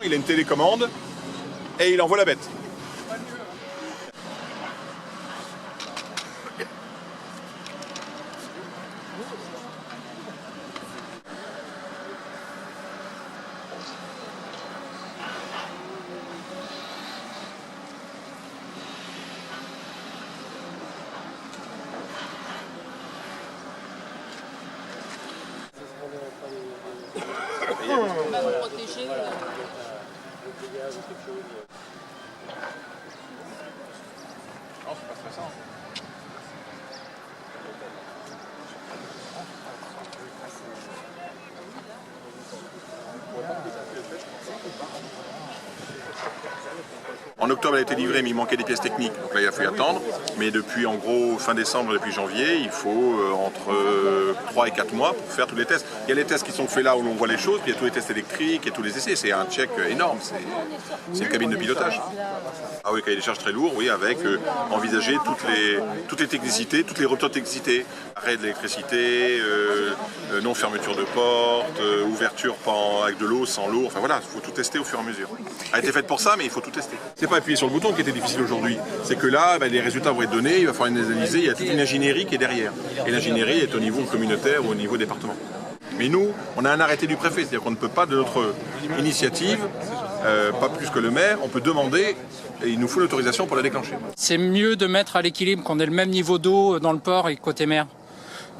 Il a une télécommande et il envoie la bête. Non, c'est pas stressant. En octobre, elle a été livrée, mais il manquait des pièces techniques. Donc là, il a fallu attendre. Mais depuis, en gros, fin décembre, depuis janvier, il faut entre 3 et 4 mois pour faire tous les tests. Il y a les tests qui sont faits là où l'on voit les choses, puis il y a tous les tests électriques, il y a tous les essais. C'est un check énorme. C'est une cabine de pilotage. Ah oui, cahier des charges très lourd, oui, avec envisager toutes les technicités, toutes les ruptures de technicité. Arrêt de l'électricité, non-fermeture de porte, ouverture avec de l'eau, sans l'eau. Enfin voilà, il faut tout tester au fur et à mesure. Elle a été faite pour ça, mais il faut tout tester. C'est pas appuyer sur le bouton qui était difficile aujourd'hui. C'est que là, les résultats vont être donnés, il va falloir les analyser, il y a toute une ingénierie qui est derrière. Et l'ingénierie est au niveau communautaire ou au niveau département. Mais nous, on a un arrêté du préfet, c'est-à-dire qu'on ne peut pas, de notre initiative, pas plus que le maire, on peut demander et il nous faut l'autorisation pour la déclencher. C'est mieux de mettre à l'équilibre qu'on ait le même niveau d'eau dans le port et côté mer.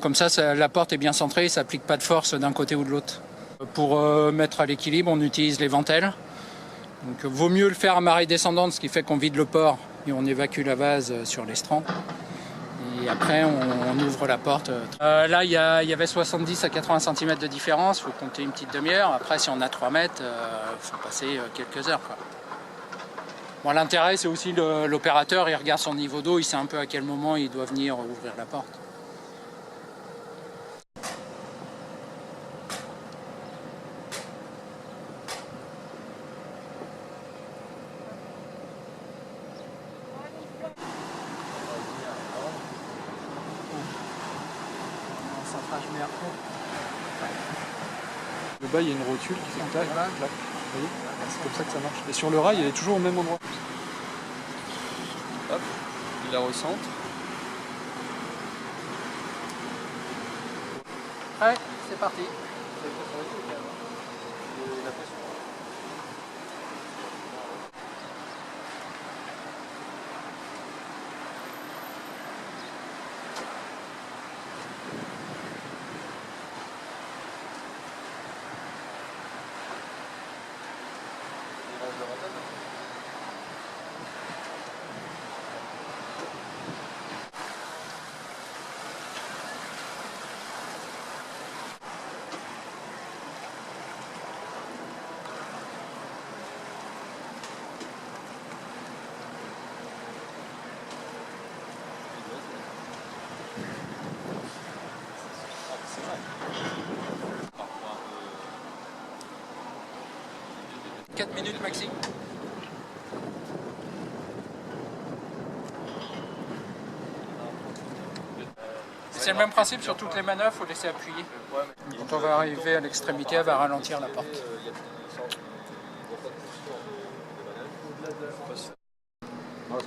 Comme ça, la porte est bien centrée, ça n'applique pas de force d'un côté ou de l'autre. Pour mettre à l'équilibre, on utilise les ventelles. Donc, vaut mieux le faire à marée descendante, ce qui fait qu'on vide le port et on évacue la vase sur l'estran. Et après, on ouvre la porte. Là, il y avait 70 à 80 cm de différence, il faut compter une petite demi-heure. Après, si on a 3 mètres, il faut passer quelques heures, quoi. Bon, l'intérêt, c'est aussi l'opérateur, il regarde son niveau d'eau, il sait un peu à quel moment il doit venir ouvrir la porte. Le bas, il y a une rotule qui fait clac, clac. Vous voyez, c'est comme ça que ça marche. Et sur le rail, elle est toujours au même endroit. Hop, il la recentre. Ouais, c'est parti. « 4 minutes maxi. C'est le même principe sur toutes les manœuvres, il faut laisser appuyer. Quand on va arriver à l'extrémité, elle va ralentir la porte. Non,